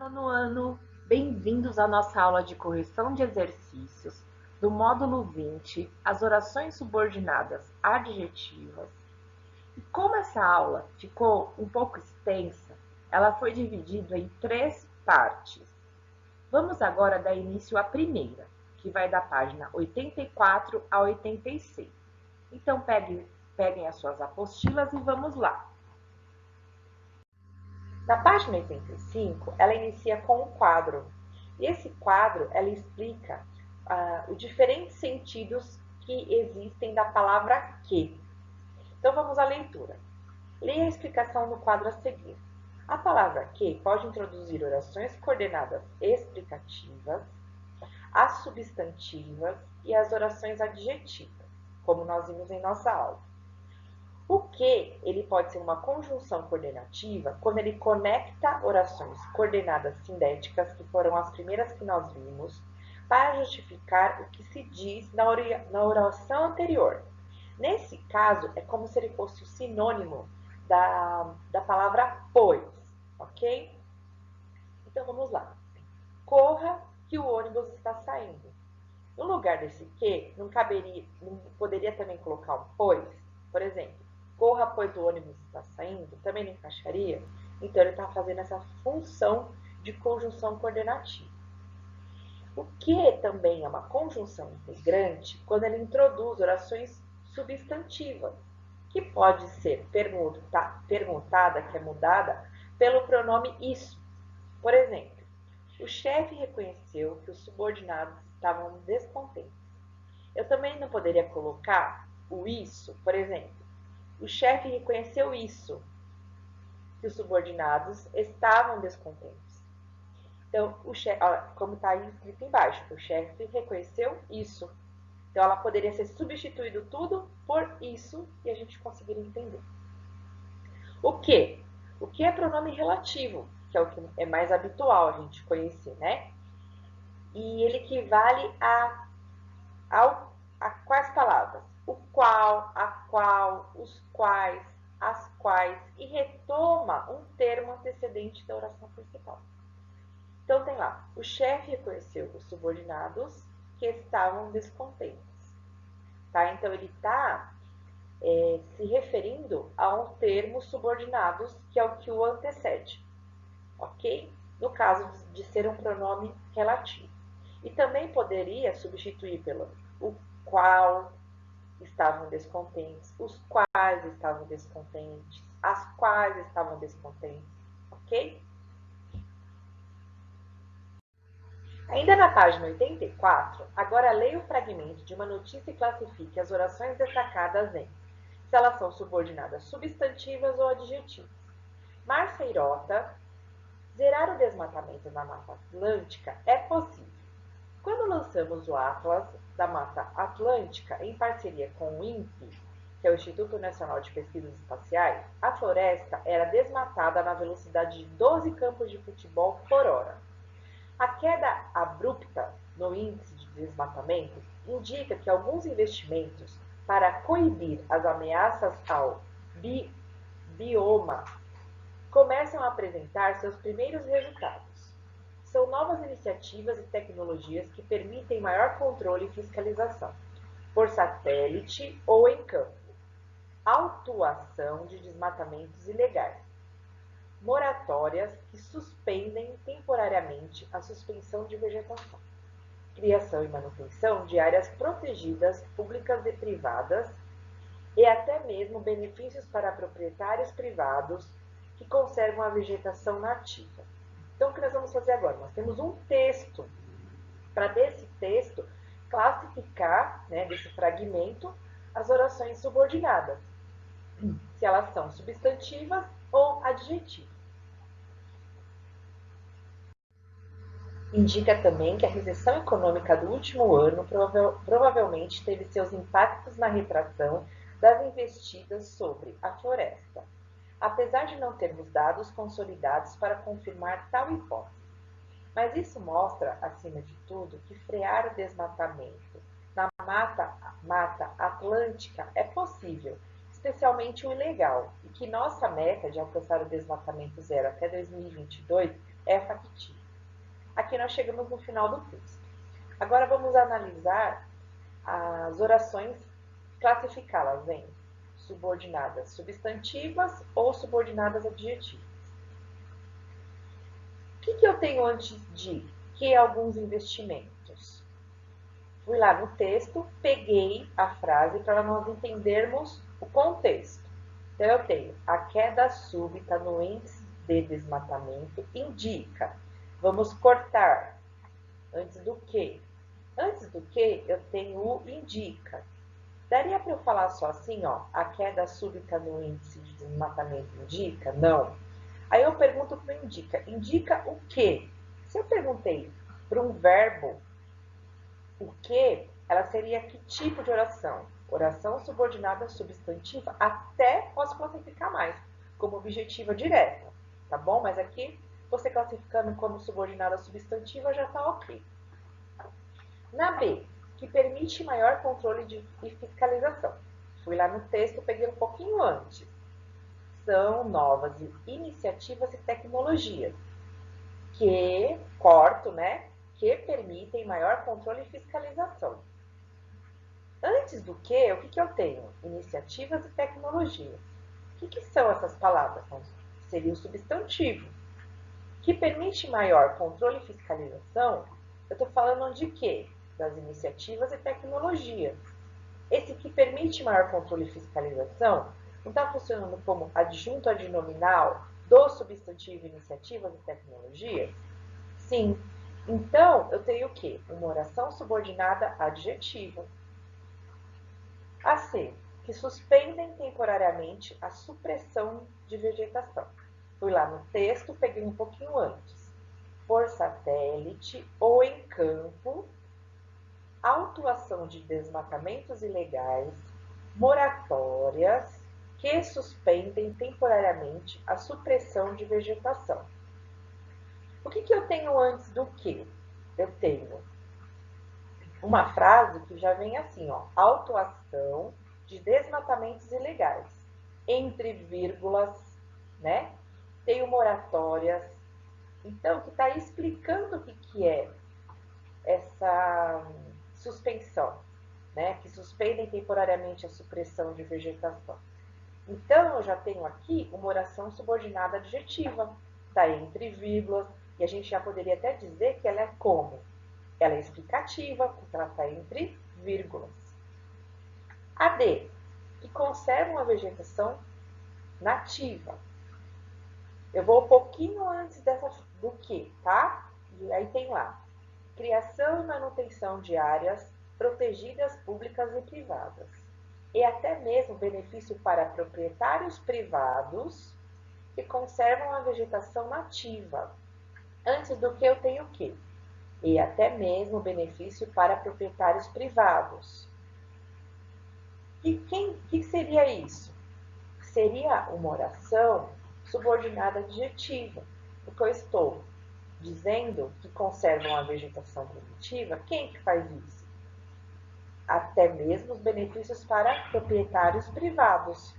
Nono ano, bem-vindos à nossa aula de correção de exercícios do módulo 20, as orações subordinadas adjetivas. E como essa aula ficou um pouco extensa, ela foi dividida em 3 partes. Vamos agora dar início à primeira, que vai da página 84 a 86. Então, peguem as suas apostilas e vamos lá. Na página 85, ela inicia com um quadro. E esse quadro, ela explica os diferentes sentidos que existem da palavra que. Então, vamos à leitura. Leia a explicação no quadro a seguir. A palavra que pode introduzir orações coordenadas explicativas, as substantivas e as orações adjetivas, como nós vimos em nossa aula. O que ele pode ser uma conjunção coordenativa quando ele conecta orações coordenadas sindéticas, que foram as primeiras que nós vimos, para justificar o que se diz na oração anterior. Nesse caso, é como se ele fosse o sinônimo da palavra pois, ok? Então, vamos lá. Corra que o ônibus está saindo. No lugar desse que, não poderia também colocar um pois? Por exemplo, corra pois o ônibus está saindo, também não encaixaria? Então, ele está fazendo essa função de conjunção coordenativa. O que também é uma conjunção integrante quando ele introduz orações substantivas, que pode ser perguntada, que é mudada, pelo pronome isso. Por exemplo, o chefe reconheceu que os subordinados estavam descontentes. Eu também não poderia colocar o isso, por exemplo. O chefe reconheceu isso, que os subordinados estavam descontentes. Então, como está aí escrito embaixo, o chefe reconheceu isso. Então, ela poderia ser substituído tudo por isso e a gente conseguiria entender. O que? O que é pronome relativo, que é o que é mais habitual a gente conhecer, né? E ele equivale a quais palavras? O qual, a qual, os quais, as quais, e retoma um termo antecedente da oração principal. Então, tem lá, o chefe reconheceu os subordinados que estavam descontentes. Tá? Então, ele está se referindo a um termo subordinados, que é o que o antecede. Ok? No caso de ser um pronome relativo. E também poderia substituir pelo o qual estavam descontentes, os quais estavam descontentes, as quais estavam descontentes, ok? Ainda na página 84, agora leia o fragmento de uma notícia e classifique as orações destacadas em se elas são subordinadas substantivas ou adjetivas. Marceirota, zerar o desmatamento na Mata Atlântica é possível. Quando lançamos o Atlas da Mata Atlântica em parceria com o INPE, que é o Instituto Nacional de Pesquisas Espaciais, a floresta era desmatada na velocidade de 12 campos de futebol por hora. A queda abrupta no índice de desmatamento indica que alguns investimentos para coibir as ameaças ao bioma começam a apresentar seus primeiros resultados. São novas iniciativas e tecnologias que permitem maior controle e fiscalização, por satélite ou em campo, autuação de desmatamentos ilegais, moratórias que suspendem temporariamente a suspensão de vegetação, criação e manutenção de áreas protegidas públicas e privadas e até mesmo benefícios para proprietários privados que conservam a vegetação nativa. Então, o que nós vamos fazer agora? Nós temos um texto. Para desse texto, classificar, desse fragmento, as orações subordinadas, se elas são substantivas ou adjetivas. Indica também que a recessão econômica do último ano provavelmente teve seus impactos na retração das investidas sobre a floresta, apesar de não termos dados consolidados para confirmar tal hipótese. Mas isso mostra, acima de tudo, que frear o desmatamento na Mata Atlântica é possível, especialmente o ilegal, e que nossa meta de alcançar o desmatamento zero até 2022 é factível. Aqui nós chegamos no final do texto. Agora vamos analisar as orações, classificá-las em subordinadas substantivas ou subordinadas adjetivas. O que eu tenho antes de que alguns investimentos? Fui lá no texto, peguei a frase para nós entendermos o contexto. Então, eu tenho a queda súbita no índice de desmatamento indica. Vamos cortar. Antes do que? Antes do que, eu tenho o indica. Daria para eu falar só assim, ó, a queda súbita no índice de desmatamento indica? Não. Aí eu pergunto para o indica. Indica o quê? Se eu perguntei para um verbo o que, ela seria que tipo de oração? Oração subordinada substantiva, até posso classificar mais, como objetiva direta, tá bom? Mas aqui, você classificando como subordinada substantiva, já tá ok. Na B, que permite maior controle e fiscalização. Fui lá no texto, peguei um pouquinho antes. São novas iniciativas e tecnologias que, corto, né? Que permitem maior controle e fiscalização. Antes do que, o que eu tenho? Iniciativas e tecnologias. O que são essas palavras? Seria o substantivo. Que permite maior controle e fiscalização, eu estou falando de quê? Das iniciativas e tecnologias. Esse que permite maior controle e fiscalização não está funcionando como adjunto adnominal do substantivo iniciativas e tecnologias? Sim. Então, eu tenho o quê? Uma oração subordinada adjetiva. A C, que suspendem temporariamente a supressão de vegetação. Fui lá no texto, peguei um pouquinho antes. Por satélite ou em campo, autuação de desmatamentos ilegais, moratórias que suspendem temporariamente a supressão de vegetação. O que eu tenho antes do que? Eu tenho uma frase que já vem assim, ó, autuação de desmatamentos ilegais, entre vírgulas, né? Tenho moratórias. Então, que está explicando o que é essa suspensão, né? Que suspendem temporariamente a supressão de vegetação. Então, eu já tenho aqui uma oração subordinada adjetiva, está entre vírgulas, e a gente já poderia até dizer que ela é como? Ela é explicativa, porque ela está entre vírgulas. A D, que conservam a vegetação nativa. Eu vou um pouquinho antes do que, tá? E aí tem lá, criação e manutenção de áreas protegidas públicas e privadas. E até mesmo benefício para proprietários privados que conservam a vegetação nativa. Antes do que eu tenho o quê? E até mesmo benefício para proprietários privados. E que seria isso? Seria uma oração subordinada adjetiva, porque eu estou dizendo que conservam a vegetação primitiva. Quem que faz isso? Até mesmo os benefícios para proprietários privados.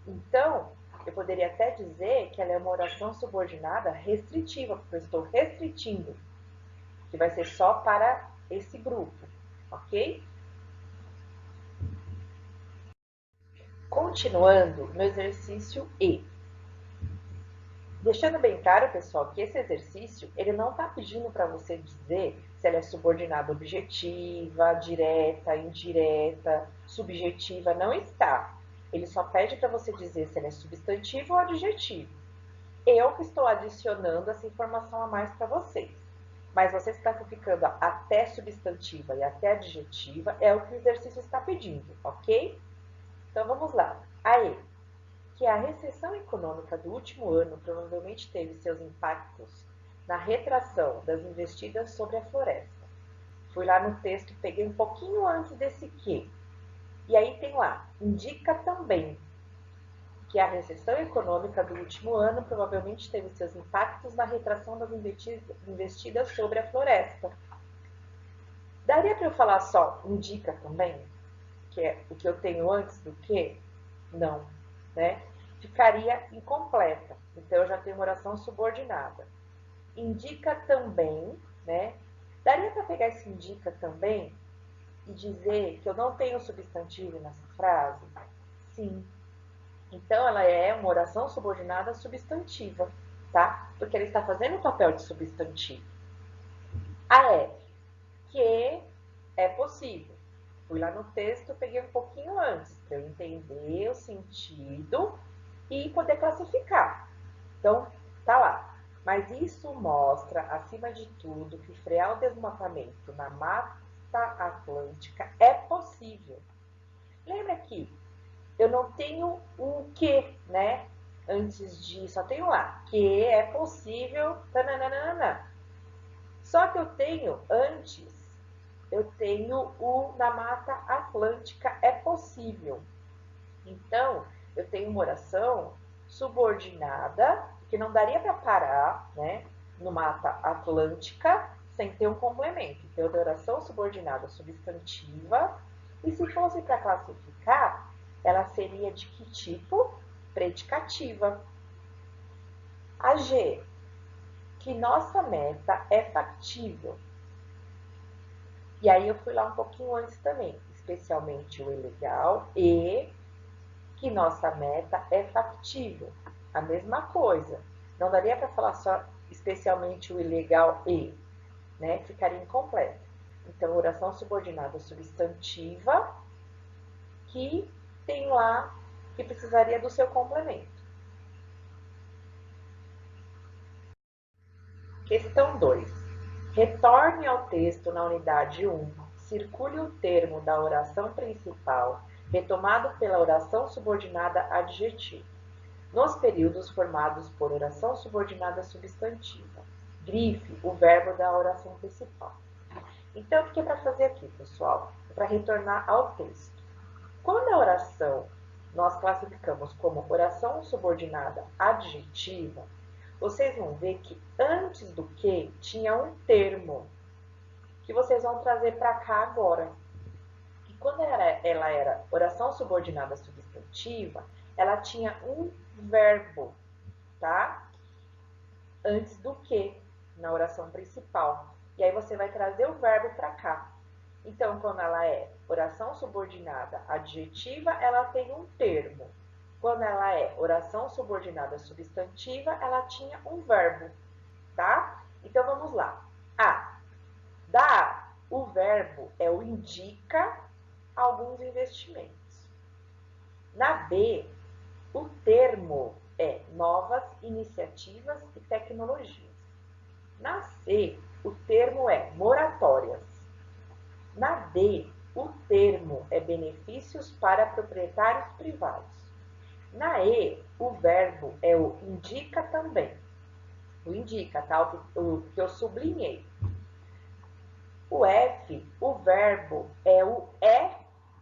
Então, eu poderia até dizer que ela é uma oração subordinada restritiva, porque eu estou restritindo, que vai ser só para esse grupo, ok? Continuando no exercício E. Deixando bem claro, pessoal, que esse exercício, ele não está pedindo para você dizer se ela é subordinada objetiva, direta, indireta, subjetiva, não está. Ele só pede para você dizer se ela é substantivo ou adjetivo. Eu que estou adicionando essa informação a mais para vocês. Mas vocês classificando até substantiva e até adjetiva é o que o exercício está pedindo, ok? Então vamos lá. Aí, que a recessão econômica do último ano provavelmente teve seus impactos na retração das investidas sobre a floresta. Fui lá no texto, peguei um pouquinho antes desse que. E aí tem lá, indica também que a recessão econômica do último ano provavelmente teve seus impactos na retração das investidas sobre a floresta. Daria para eu falar só indica também, que é o que eu tenho antes do que? Não, né? Ficaria incompleta. Então, eu já tenho uma oração subordinada. Indica também, né? Daria para pegar esse indica também e dizer que eu não tenho substantivo nessa frase? Sim. Então, ela é uma oração subordinada substantiva, tá? Porque ela está fazendo o papel de substantivo. A F, que é possível. Fui lá no texto, peguei um pouquinho antes, para eu entender o sentido e poder classificar. Então, tá lá. Mas isso mostra, acima de tudo, que frear o desmatamento na Mata Atlântica é possível. Lembra que eu não tenho o que, né? Antes de, só tenho lá, que é possível, tananana. Só que eu tenho antes, eu tenho o na Mata Atlântica é possível. Então, eu tenho uma oração subordinada, que não daria para parar, né, no Mata Atlântica, sem ter um complemento. Então, eu tenho oração subordinada substantiva, e se fosse para classificar, ela seria de que tipo? Predicativa. A G, que nossa meta é factível. E aí eu fui lá um pouquinho antes também, especialmente o ilegal e que nossa meta é factível. A mesma coisa. Não daria para falar só especialmente o ilegal e, né? Ficaria incompleto. Então, oração subordinada substantiva que tem lá que precisaria do seu complemento. Questão 2. Retorne ao texto na unidade 1. Circule o termo da oração principal, retomado pela oração subordinada adjetiva, nos períodos formados por oração subordinada substantiva. Grife o verbo da oração principal. Então, o que é para fazer aqui, pessoal? É para retornar ao texto. Quando a oração nós classificamos como oração subordinada adjetiva, vocês vão ver que antes do que tinha um termo que vocês vão trazer para cá agora. E quando ela era oração subordinada substantiva, ela tinha um verbo, tá? Antes do que na oração principal. E aí você vai trazer o verbo para cá. Então, quando ela é oração subordinada adjetiva, ela tem um termo. Quando ela é oração subordinada substantiva, ela tinha um verbo, tá? Então, vamos lá. A. Da o verbo é o indica alguns investimentos. Na B, o termo é novas iniciativas e tecnologias. Na C, o termo é moratórias. Na D, o termo é benefícios para proprietários privados. Na E, o verbo é o indica também. O indica, tá? O que eu sublinhei. O F, o verbo é o é,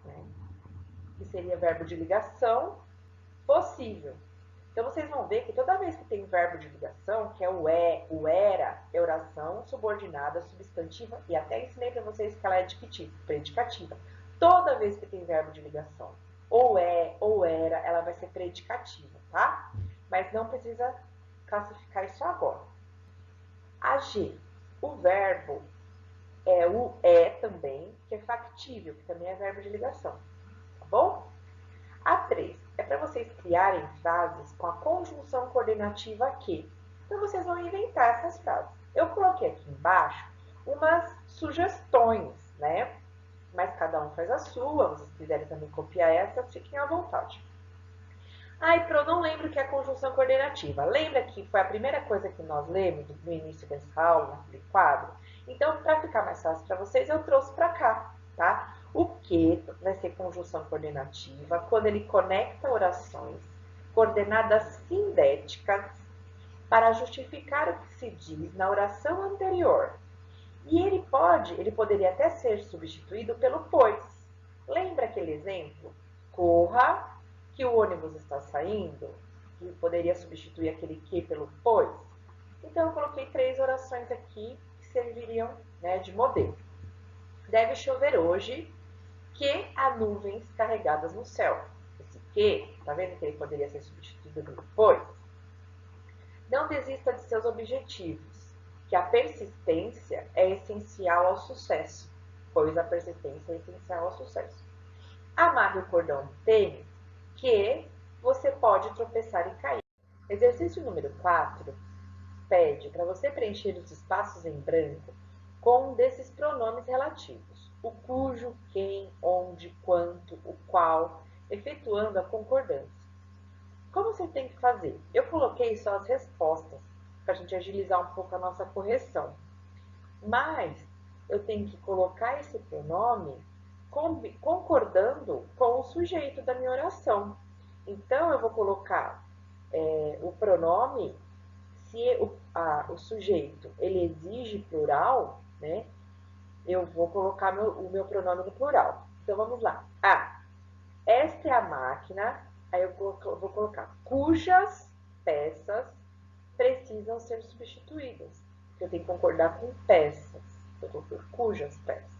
né? Que seria verbo de ligação, possível. Então, vocês vão ver que toda vez que tem verbo de ligação, que é o o era, é oração subordinada, substantiva, e até ensinei para vocês que ela é de que tipo? Predicativa. Toda vez que tem verbo de ligação, ou é, ou era, ela vai ser predicativa, tá? Mas não precisa classificar isso agora. A G, o verbo é o é também, que é factível, que também é verbo de ligação, tá bom? A 3 é para vocês criarem frases com a conjunção coordenativa que. Então, vocês vão inventar essas frases. Eu coloquei aqui embaixo umas sugestões, né? Mas cada um faz a sua. Vocês quiserem também copiar essas, fiquem à vontade. Ai, Pro, não lembro o que é conjunção coordenativa. Lembra que foi a primeira coisa que nós lemos no início dessa aula, naquele quadro? Então, para ficar mais fácil para vocês, eu trouxe para cá, tá? O que vai ser conjunção coordenativa quando ele conecta orações coordenadas sindéticas para justificar o que se diz na oração anterior. E ele poderia até ser substituído pelo pois. Lembra aquele exemplo? Corra, que o ônibus está saindo, que poderia substituir aquele que pelo pois. Então, eu coloquei 3 orações aqui que serviriam, né, de modelo. Deve chover hoje, que há nuvens carregadas no céu. Esse que, tá vendo que ele poderia ser substituído depois? Não desista de seus objetivos, que a persistência é essencial ao sucesso, pois a persistência é essencial ao sucesso. Amarre o cordão do tênis, que você pode tropeçar e cair. Exercício número 4 pede para você preencher os espaços em branco com um desses pronomes relativos, o cujo, quem, onde, quanto, o qual, efetuando a concordância. Como você tem que fazer? Eu coloquei só as respostas, para a gente agilizar um pouco a nossa correção. Mas eu tenho que colocar esse pronome concordando com o sujeito da minha oração. Então, eu vou colocar o pronome, se o sujeito ele exige plural, né? Eu vou colocar o meu pronome no plural. Então, vamos lá. Esta é a máquina, aí eu vou colocar cujas peças precisam ser substituídas. Eu tenho que concordar com peças. Eu coloquei cujas peças.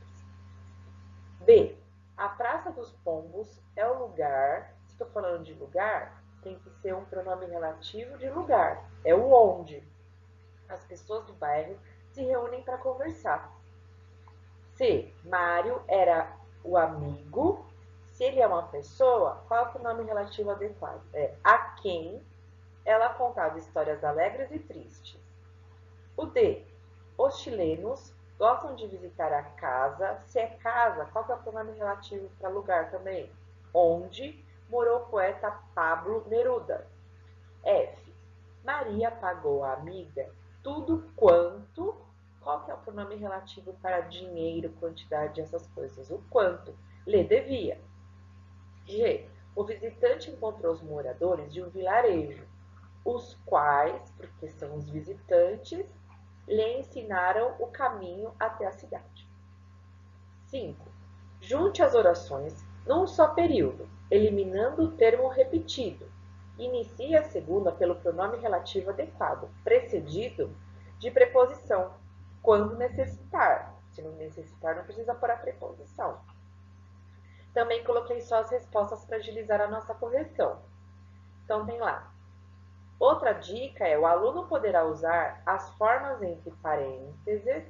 B. A Praça dos Pombos é o lugar. Se estou falando de lugar, tem que ser um pronome relativo de lugar. É o onde as pessoas do bairro se reúnem para conversar. C. Mário era o amigo. Se ele é uma pessoa, qual é o pronome relativo adequado? É a quem ela contava histórias alegres e tristes. O D. Os chilenos gostam de visitar a casa. Se é casa, qual que é o pronome relativo para lugar também? Onde morou o poeta Pablo Neruda. F. Maria pagou à amiga tudo quanto. Qual que é o pronome relativo para dinheiro, quantidade, essas coisas? O quanto lhe devia. G. O visitante encontrou os moradores de um vilarejo, os quais, porque são os visitantes, lhe ensinaram o caminho até a cidade. 5. Junte as orações num só período, eliminando o termo repetido. Inicie a segunda pelo pronome relativo adequado, precedido de preposição, quando necessitar. Se não necessitar, não precisa pôr a preposição. Também coloquei só as respostas para agilizar a nossa correção. Então, tem lá. Outra dica é: o aluno poderá usar as formas entre parênteses,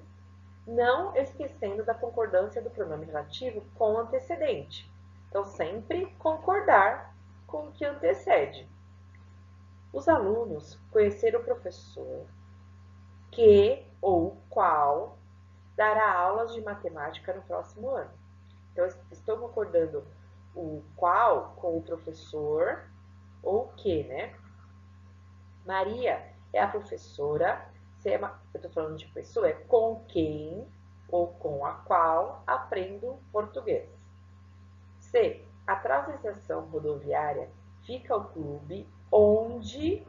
não esquecendo da concordância do pronome relativo com o antecedente. Então, sempre concordar com o que antecede. Os alunos conheceram o professor que ou qual dará aulas de matemática no próximo ano. Então, estou concordando o qual com o professor ou o que, né? Maria é a professora, eu estou falando de pessoa, é com quem ou com a qual aprendo português. C. Atrás da estação rodoviária fica o clube onde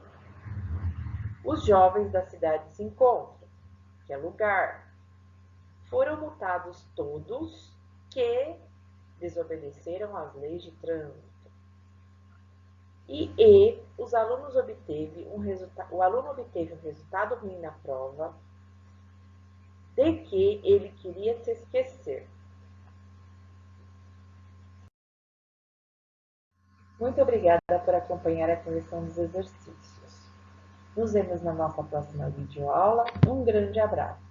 os jovens da cidade se encontram, que é lugar. Foram multados todos que desobedeceram às leis de trânsito. E o aluno obteve um resultado ruim na prova de que ele queria se esquecer. Muito obrigada por acompanhar a correção dos exercícios. Nos vemos na nossa próxima videoaula. Um grande abraço.